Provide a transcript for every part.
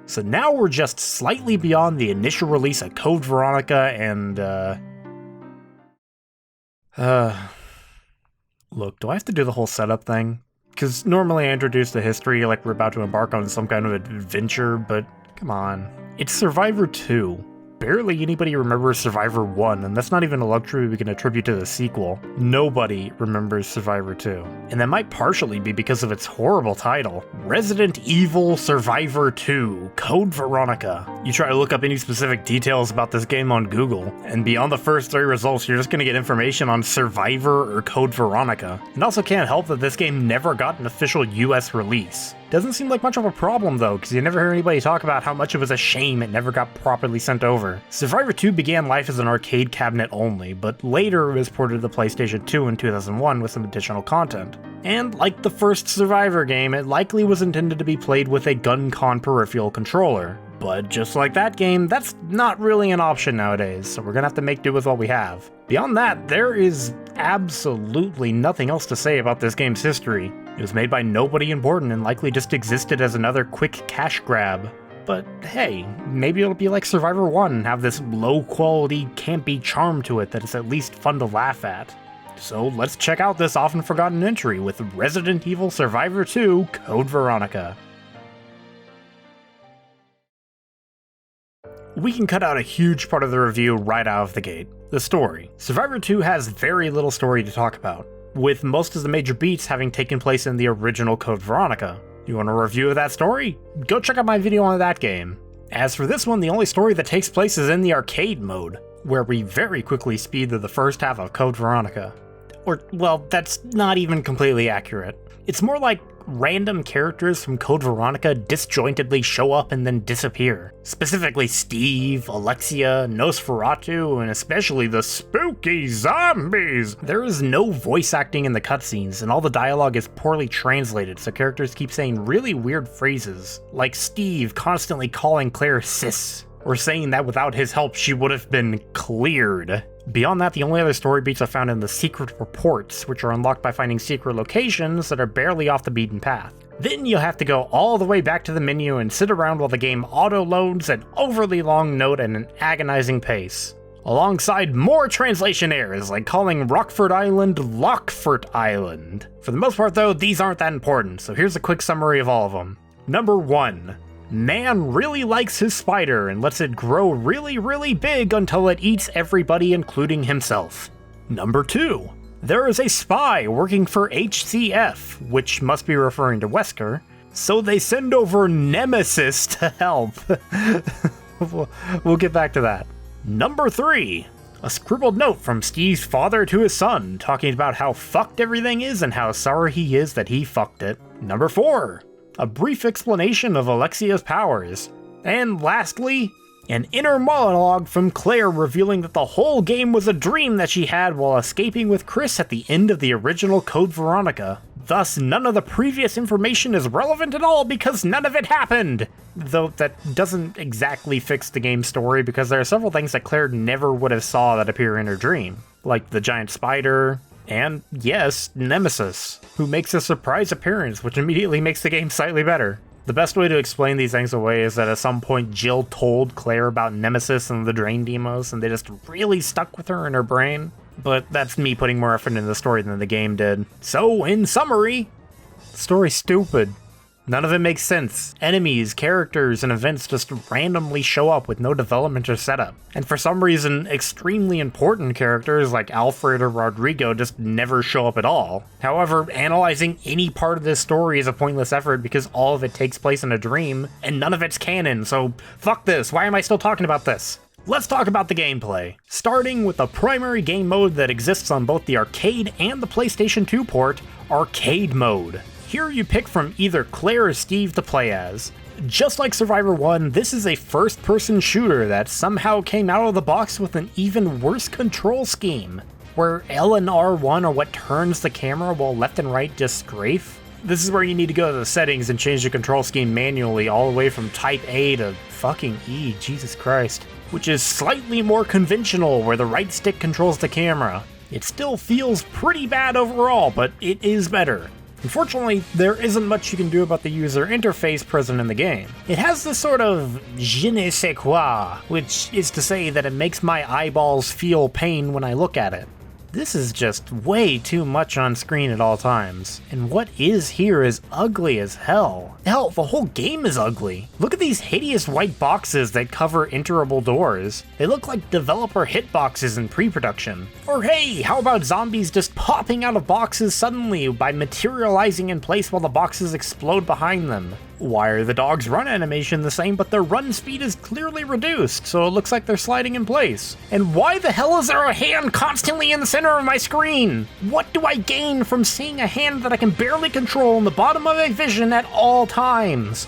So now we're just slightly beyond the initial release of Code Veronica and, Look, do I have to do the whole setup thing? Because normally I introduce the history like we're about to embark on some kind of adventure, but come on. It's Survivor 2. Barely anybody remembers Survivor 1, and that's not even a luxury we can attribute to the sequel. Nobody remembers Survivor 2. And that might partially be because of its horrible title. Resident Evil Survivor 2, Code Veronica. You try to look up any specific details about this game on Google, and beyond the first 3 results, you're just gonna get information on Survivor or Code Veronica. And also can't help that this game never got an official US release. Doesn't seem like much of a problem though, because you never hear anybody talk about how much it was a shame it never got properly sent over. Survivor 2 began life as an arcade cabinet only, but later it was ported to the PlayStation 2 in 2001 with some additional content. And like the first Survivor game, it likely was intended to be played with a GunCon peripheral controller. But just like that game, that's not really an option nowadays, so we're gonna have to make do with what we have. Beyond that, there is absolutely nothing else to say about this game's history. It was made by nobody important and likely just existed as another quick cash grab. But hey, maybe it'll be like Survivor 1 and have this low-quality, campy charm to it that is at least fun to laugh at. So let's check out this often forgotten entry with Resident Evil Survivor 2 Code Veronica. We can cut out a huge part of the review right out of the gate. The story. Survivor 2 has very little story to talk about, with most of the major beats having taken place in the original Code Veronica. You want a review of that story? Go check out my video on that game. As for this one, the only story that takes place is in the arcade mode, where we very quickly speed through the first half of Code Veronica. Or, well, that's not even completely accurate. It's more like random characters from Code Veronica disjointedly show up and then disappear. Specifically Steve, Alexia, Nosferatu, and especially the spooky zombies! There is no voice acting in the cutscenes, and all the dialogue is poorly translated, so characters keep saying really weird phrases, like Steve constantly calling Claire sis, or saying that without his help she would have been cleared. Beyond that, the only other story beats are found in the secret reports, which are unlocked by finding secret locations that are barely off the beaten path. Then you'll have to go all the way back to the menu and sit around while the game auto-loads an overly long note at an agonizing pace. Alongside more translation errors, like calling Rockford Island Lockfort Island. For the most part though, these aren't that important, so here's a quick summary of all of them. Number 1. Man really likes his spider and lets it grow really big until it eats everybody including himself. Number 2. There is a spy working for HCF, which must be referring to Wesker, so they send over Nemesis to help. We'll get back to that. Number 3. A scribbled note from Steve's father to his son, talking about how fucked everything is and how sorry he is that he fucked it. Number 4. A brief explanation of Alexia's powers. And lastly, an inner monologue from Claire revealing that the whole game was a dream that she had while escaping with Chris at the end of the original Code Veronica. Thus, none of the previous information is relevant at all because none of it happened! Though that doesn't exactly fix the game's story because there are several things that Claire never would have saw that appear in her dream. Like the giant spider, and yes, Nemesis, who makes a surprise appearance, which immediately makes the game slightly better. The best way to explain these things away is that at some point Jill told Claire about Nemesis and the Drain demos, and they just really stuck with her in her brain. But that's me putting more effort into the story than the game did. So, in summary, the story's stupid. None of it makes sense. Enemies, characters, and events just randomly show up with no development or setup. And for some reason, extremely important characters like Alfred or Rodrigo just never show up at all. However, analyzing any part of this story is a pointless effort because all of it takes place in a dream, and none of it's canon, so fuck this, why am I still talking about this? Let's talk about the gameplay. Starting with the primary game mode that exists on both the arcade and the PlayStation 2 port, Arcade Mode. Here you pick from either Claire or Steve to play as. Just like Survivor 1, this is a first-person shooter that somehow came out of the box with an even worse control scheme, where L and R1 are what turns the camera while left and right just strafe. This is where you need to go to the settings and change the control scheme manually all the way from Type A to fucking E, Jesus Christ. Which is slightly more conventional where the right stick controls the camera. It still feels pretty bad overall, but it is better. Unfortunately, there isn't much you can do about the user interface present in the game. It has this sort of je ne sais quoi, which is to say that it makes my eyeballs feel pain when I look at it. This is just way too much on screen at all times, and what is here is ugly as hell. Hell, the whole game is ugly. Look at these hideous white boxes that cover enterable doors. They look like developer hitboxes in pre-production. Or hey, how about zombies just popping out of boxes suddenly by materializing in place while the boxes explode behind them? Why are the dog's run animation the same, but their run speed is clearly reduced, so it looks like they're sliding in place? And why the hell is there a hand constantly in the center of my screen? What do I gain from seeing a hand that I can barely control in the bottom of my vision at all times?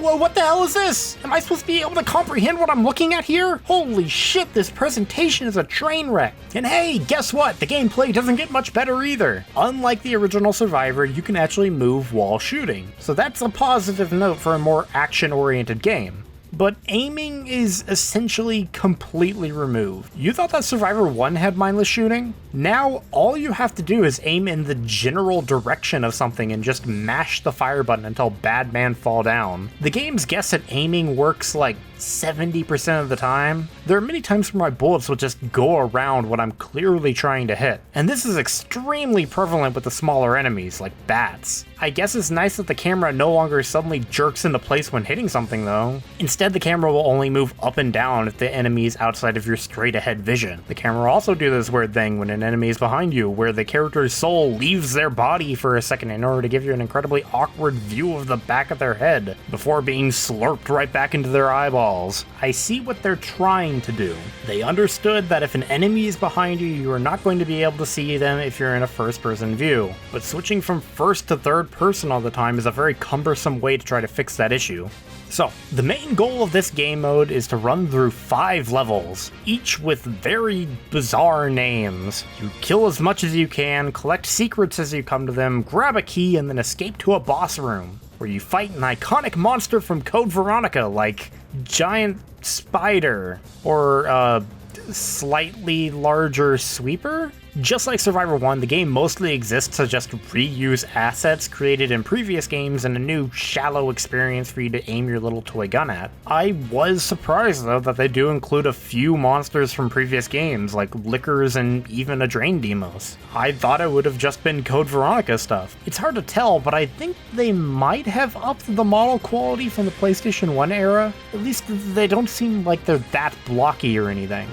What the hell is this? Am I supposed to be able to comprehend what I'm looking at here? Holy shit, this presentation is a train wreck. And hey, guess what? The gameplay doesn't get much better either. Unlike the original Survivor, you can actually move while shooting, so that's a positive note for a more action-oriented game. But aiming is essentially completely removed. You thought that Survivor 1 had mindless shooting? Now, all you have to do is aim in the general direction of something and just mash the fire button until bad man fall down. The game's guess at aiming works like 70% of the time. There are many times where my bullets will just go around what I'm clearly trying to hit, and this is extremely prevalent with the smaller enemies, like bats. I guess it's nice that the camera no longer suddenly jerks into place when hitting something though. Instead, the camera will only move up and down if the enemy is outside of your straight ahead vision. The camera will also do this weird thing when an enemy is behind you, where the character's soul leaves their body for a second in order to give you an incredibly awkward view of the back of their head, before being slurped right back into their eyeballs. I see what they're trying to do. They understood that if an enemy is behind you, you are not going to be able to see them if you're in a first-person view. But switching from first to third person all the time is a very cumbersome way to try to fix that issue. So, the main goal of this game mode is to run through 5 levels, each with very bizarre names. You kill as much as you can, collect secrets as you come to them, grab a key, and then escape to a boss room, where you fight an iconic monster from Code Veronica, like giant spider, or slightly larger sweeper? Just like Survivor 1, the game mostly exists to just reuse assets created in previous games and a new, shallow experience for you to aim your little toy gun at. I was surprised, though, that they do include a few monsters from previous games, like Lickers and even a Drain Demos. I thought it would have just been Code Veronica stuff. It's hard to tell, but I think they might have upped the model quality from the PlayStation 1 era. At least they don't seem like they're that blocky or anything.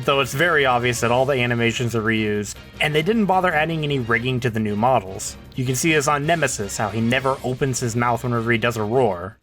Though it's very obvious that all the animations are reused, and they didn't bother adding any rigging to the new models. You can see this on Nemesis, how he never opens his mouth whenever he does a roar.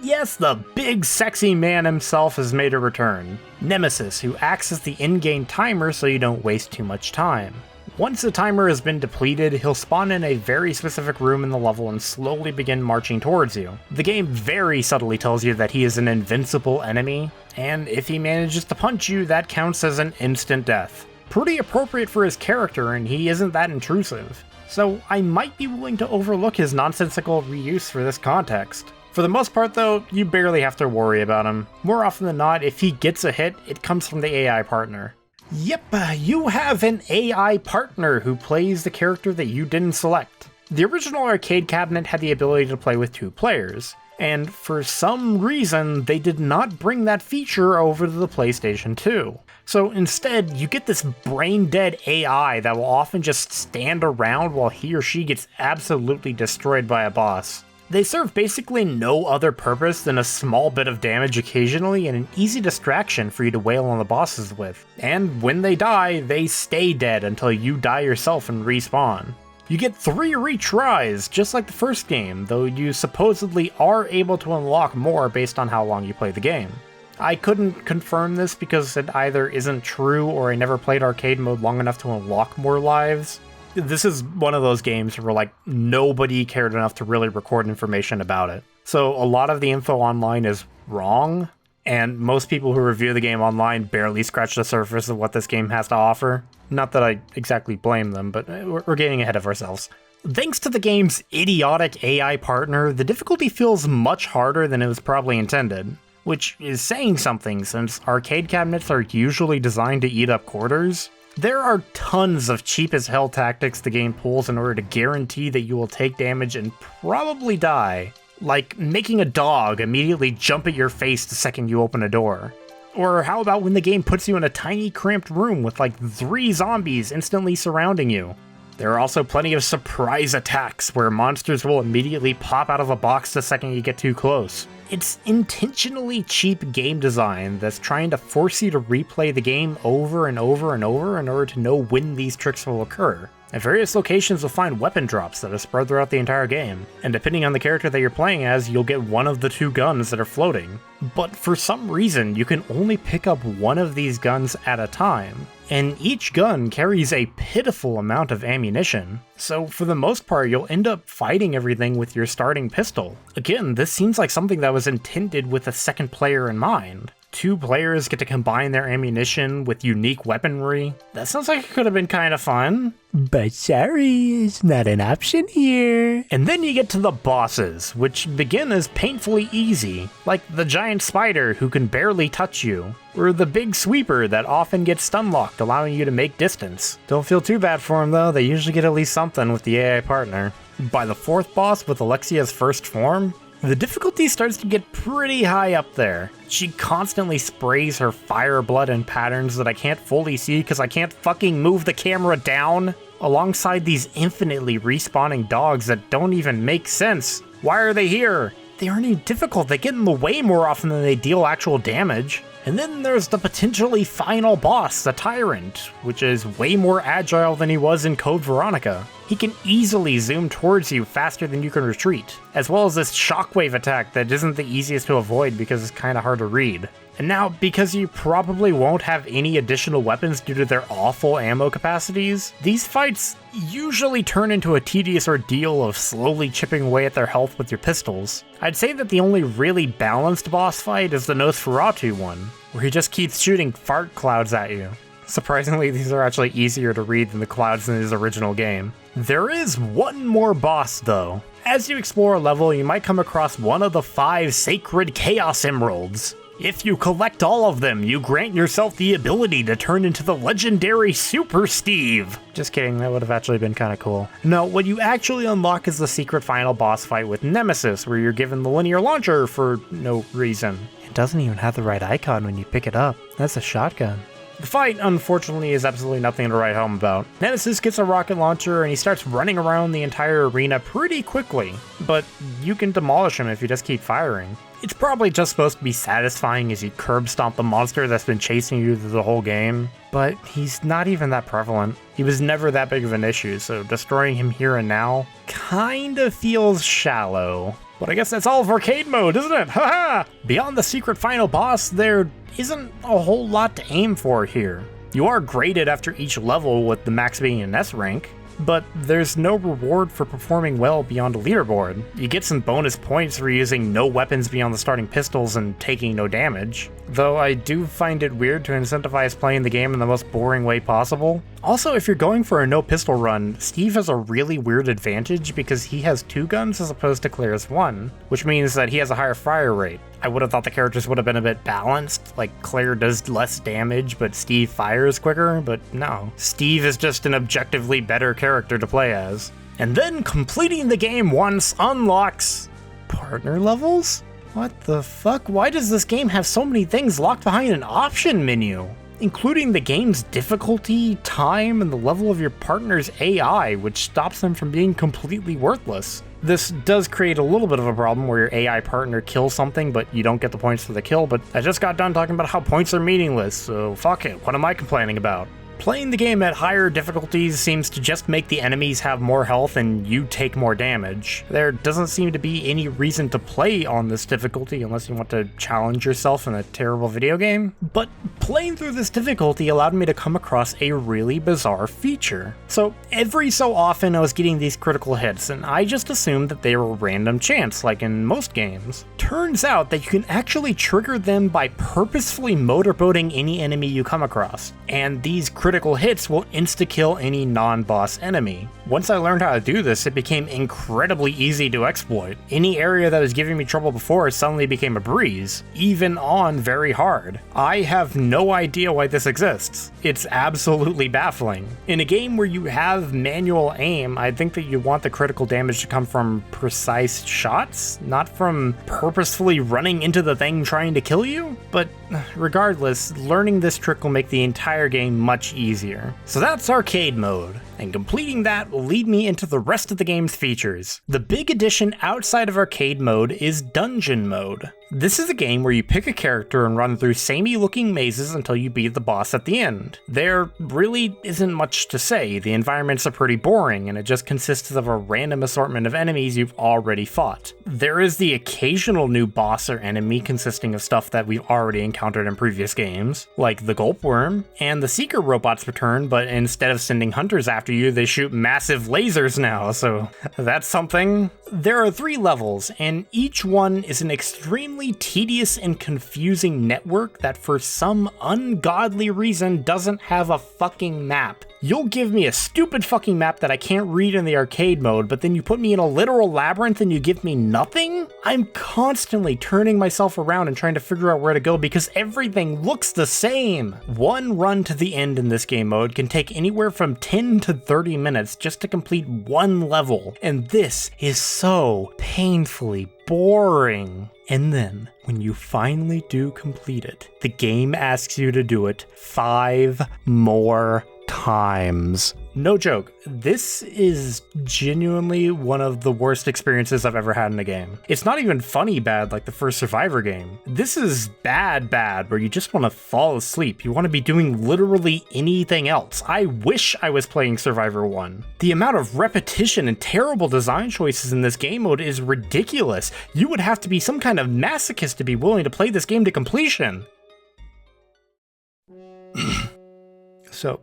Yes, the big sexy man himself has made a return. Nemesis, who acts as the in-game timer so you don't waste too much time. Once the timer has been depleted, he'll spawn in a very specific room in the level and slowly begin marching towards you. The game very subtly tells you that he is an invincible enemy, and if he manages to punch you, that counts as an instant death. Pretty appropriate for his character, and he isn't that intrusive. So I might be willing to overlook his nonsensical reuse for this context. For the most part though, you barely have to worry about him. More often than not, if he gets a hit, it comes from the AI partner. Yep, you have an AI partner who plays the character that you didn't select. The original arcade cabinet had the ability to play with 2 players, and for some reason they did not bring that feature over to the PlayStation 2. So instead, you get this brain-dead AI that will often just stand around while he or she gets absolutely destroyed by a boss. They serve basically no other purpose than a small bit of damage occasionally and an easy distraction for you to wail on the bosses with. And when they die, they stay dead until you die yourself and respawn. You get 3 retries, just like the first game, though you supposedly are able to unlock more based on how long you play the game. I couldn't confirm this because it either isn't true or I never played arcade mode long enough to unlock more lives. This is one of those games where like nobody cared enough to really record information about it. So a lot of the info online is wrong, and most people who review the game online barely scratch the surface of what this game has to offer. Not that I exactly blame them, but we're getting ahead of ourselves. Thanks to the game's idiotic AI partner, the difficulty feels much harder than it was probably intended, which is saying something since arcade cabinets are usually designed to eat up quarters. There are tons of cheap as hell tactics the game pulls in order to guarantee that you will take damage and probably die. Like making a dog immediately jump at your face the second you open a door. Or how about when the game puts you in a tiny cramped room with like 3 zombies instantly surrounding you? There are also plenty of surprise attacks where monsters will immediately pop out of a box the second you get too close. It's intentionally cheap game design that's trying to force you to replay the game over and over and over in order to know when these tricks will occur. At various locations you'll find weapon drops that are spread throughout the entire game, and depending on the character that you're playing as, you'll get one of the 2 guns that are floating. But for some reason, you can only pick up one of these guns at a time, and each gun carries a pitiful amount of ammunition, so for the most part you'll end up fighting everything with your starting pistol. Again, this seems like something that was intended with a second player in mind. 2 players get to combine their ammunition with unique weaponry. That sounds like it could have been kind of fun. But sorry, it's not an option here. And then you get to the bosses, which begin as painfully easy, like the giant spider who can barely touch you, or the big sweeper that often gets stun locked, allowing you to make distance. Don't feel too bad for them though, they usually get at least something with the AI partner. By the 4th boss with Alexia's first form, the difficulty starts to get pretty high up there. She constantly sprays her fire blood in patterns that I can't fully see because I can't fucking move the camera down, alongside these infinitely respawning dogs that don't even make sense. Why are they here? They aren't even difficult, they get in the way more often than they deal actual damage. And then there's the potentially final boss, the Tyrant, which is way more agile than he was in Code Veronica. He can easily zoom towards you faster than you can retreat, as well as this shockwave attack that isn't the easiest to avoid because it's kinda hard to read. And now, because you probably won't have any additional weapons due to their awful ammo capacities, these fights usually turn into a tedious ordeal of slowly chipping away at their health with your pistols. I'd say that the only really balanced boss fight is the Nosferatu one, where he just keeps shooting fart clouds at you. Surprisingly, these are actually easier to read than the clouds in his original game. There is one more boss though. As you explore a level, you might come across one of the 5 sacred Chaos Emeralds. If you collect all of them, you grant yourself the ability to turn into the legendary Super Steve. Just kidding, that would have actually been kinda cool. No, what you actually unlock is the secret final boss fight with Nemesis, where you're given the linear launcher for no reason. It doesn't even have the right icon when you pick it up. That's a shotgun. The fight, unfortunately, is absolutely nothing to write home about. Nemesis gets a rocket launcher and he starts running around the entire arena pretty quickly, but you can demolish him if you just keep firing. It's probably just supposed to be satisfying as you curb stomp the monster that's been chasing you through the whole game, but he's not even that prevalent. He was never that big of an issue, so destroying him here and now kinda feels shallow. But I guess that's all of Arcade Mode, isn't it? Haha! Beyond the secret final boss, there isn't a whole lot to aim for here. You are graded after each level with the max being an S rank, but there's no reward for performing well beyond a leaderboard. You get some bonus points for using no weapons beyond the starting pistols and taking no damage, though I do find it weird to incentivize playing the game in the most boring way possible. Also, if you're going for a no pistol run, Steve has a really weird advantage because he has 2 guns as opposed to Claire's 1, which means that he has a higher fire rate. I would have thought the characters would have been a bit balanced, like Claire does less damage but Steve fires quicker, but no. Steve is just an objectively better character to play as. And then completing the game once unlocks partner levels? What the fuck? Why does this game have so many things locked behind an option menu? Including the game's difficulty, time, and the level of your partner's AI, which stops them from being completely worthless. This does create a little bit of a problem where your AI partner kills something, but you don't get the points for the kill, but I just got done talking about how points are meaningless, so fuck it, what am I complaining about? Playing the game at higher difficulties seems to just make the enemies have more health and you take more damage. There doesn't seem to be any reason to play on this difficulty unless you want to challenge yourself in a terrible video game. But playing through this difficulty allowed me to come across a really bizarre feature. So every so often I was getting these critical hits and I just assumed that they were random chance like in most games. Turns out that you can actually trigger them by purposefully motorboating any enemy you come across. And these critical hits will insta-kill any non-boss enemy. Once I learned how to do this, it became incredibly easy to exploit. Any area that was giving me trouble before suddenly became a breeze, even on very hard. I have no idea why this exists. It's absolutely baffling. In a game where you have manual aim, I think that you want the critical damage to come from precise shots, not from purposefully running into the thing trying to kill you? But regardless, learning this trick will make the entire game much easier. So that's arcade mode, and completing that will lead me into the rest of the game's features. The big addition outside of arcade mode is dungeon mode. This is a game where you pick a character and run through samey looking mazes until you beat the boss at the end. There really isn't much to say. The environments are pretty boring, and it just consists of a random assortment of enemies you've already fought. There is the occasional new boss or enemy consisting of stuff that we've already encountered in previous games, like the Gulpworm, and the Seeker robots return, but instead of sending hunters after you, they shoot massive lasers now, so that's something. There are 3 levels, and each one is an extremely tedious and confusing network that for some ungodly reason doesn't have a fucking map. You'll give me a stupid fucking map that I can't read in the arcade mode, but then you put me in a literal labyrinth and you give me nothing? I'm constantly turning myself around and trying to figure out where to go because everything looks the same. One run to the end in this game mode can take anywhere from 10 to 30 minutes just to complete one level, and this is so painfully boring. And then, when you finally do complete it, the game asks you to do it 5 more times. No joke, this is genuinely one of the worst experiences I've ever had in a game. It's not even funny bad like the first Survivor game. This is bad where you just want to fall asleep. You want to be doing literally anything else. I wish I was playing Survivor 1. The amount of repetition and terrible design choices in this game mode is ridiculous. You would have to be some kind of masochist to be willing to play this game to completion. So,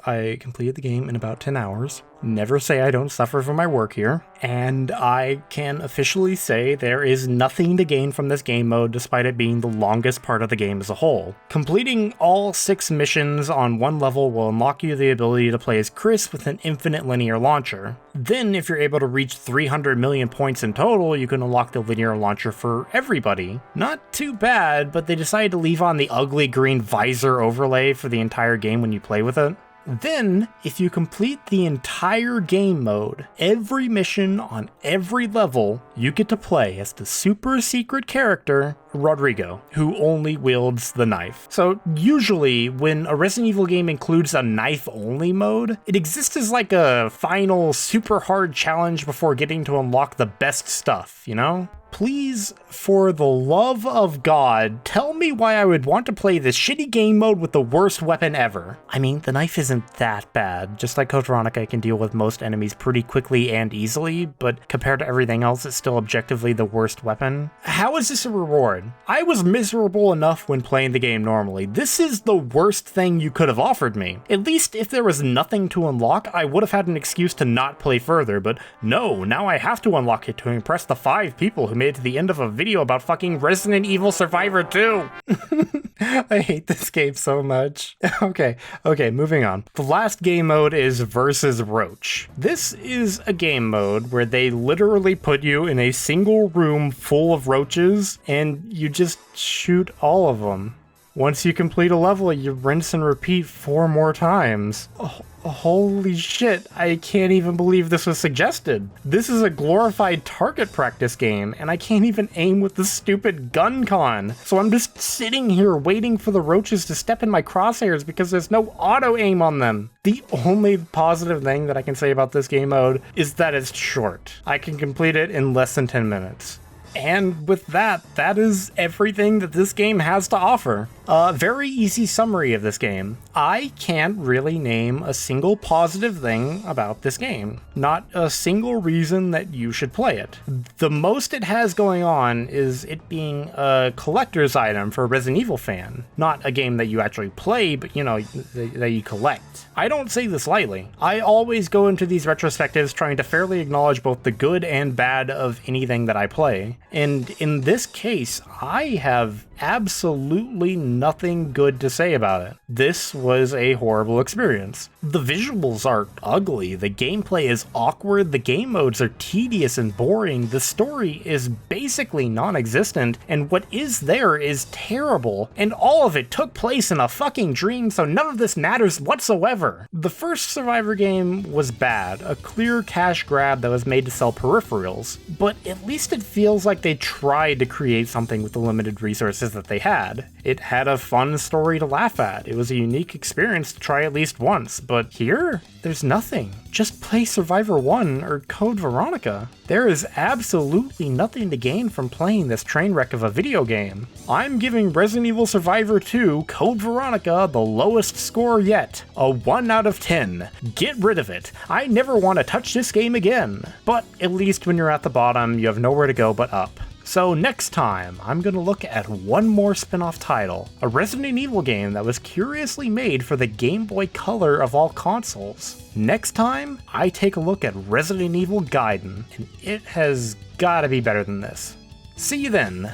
I completed the game in about 10 hours. Never say I don't suffer from my work here. And I can officially say there is nothing to gain from this game mode despite it being the longest part of the game as a whole. Completing all 6 missions on one level will unlock you the ability to play as Chris with an infinite linear launcher. Then, if you're able to reach 300 million points in total, you can unlock the linear launcher for everybody. Not too bad, but they decided to leave on the ugly green visor overlay for the entire game when you play with it. Then, if you complete the entire game mode, every mission on every level, you get to play as the super secret character, Rodrigo, who only wields the knife. So usually, when a Resident Evil game includes a knife-only mode, it exists as like a final super hard challenge before getting to unlock the best stuff, you know? Please, for the love of God, tell me why I would want to play this shitty game mode with the worst weapon ever. I mean, the knife isn't that bad. Just like Code Veronica, I can deal with most enemies pretty quickly and easily, but compared to everything else, it's still objectively the worst weapon. How is this a reward? I was miserable enough when playing the game normally. This is the worst thing you could have offered me. At least if there was nothing to unlock, I would have had an excuse to not play further, but no, now I have to unlock it to impress the 5 people who made it to the end of a video about fucking Resident Evil Survivor 2. I hate this game so much. Okay, moving on. The last game mode is Versus Roach. This is a game mode where they literally put you in a single room full of roaches and you just shoot all of them. Once you complete a level, you rinse and repeat 4 more times. Oh, holy shit, I can't even believe this was suggested. This is a glorified target practice game, and I can't even aim with the stupid gun con. So I'm just sitting here waiting for the roaches to step in my crosshairs because there's no auto aim on them. The only positive thing that I can say about this game mode is that it's short. I can complete it in less than 10 minutes. And with that is everything that this game has to offer. A very easy summary of this game. I can't really name a single positive thing about this game. Not a single reason that you should play it. The most it has going on is it being a collector's item for a Resident Evil fan. Not a game that you actually play, but you know, that you collect. I don't say this lightly. I always go into these retrospectives trying to fairly acknowledge both the good and bad of anything that I play. And in this case, I have absolutely nothing good to say about it. This was a horrible experience. The visuals are ugly, the gameplay is awkward, the game modes are tedious and boring, the story is basically non-existent, and what is there is terrible, and all of it took place in a fucking dream, so none of this matters whatsoever. The first Survivor game was bad, a clear cash grab that was made to sell peripherals, but at least it feels like they tried to create something with the limited resources that they had. It had a fun story to laugh at, it was a unique experience to try at least once, but here, there's nothing. Just play Survivor 1 or Code Veronica. There is absolutely nothing to gain from playing this train wreck of a video game. I'm giving Resident Evil Survivor 2 Code Veronica the lowest score yet, a 1 out of 10. Get rid of it. I never want to touch this game again. But at least when you're at the bottom, you have nowhere to go but up. So next time, I'm gonna look at one more spin-off title, a Resident Evil game that was curiously made for the Game Boy Color of all consoles. Next time, I take a look at Resident Evil Gaiden, and it has gotta be better than this. See you then!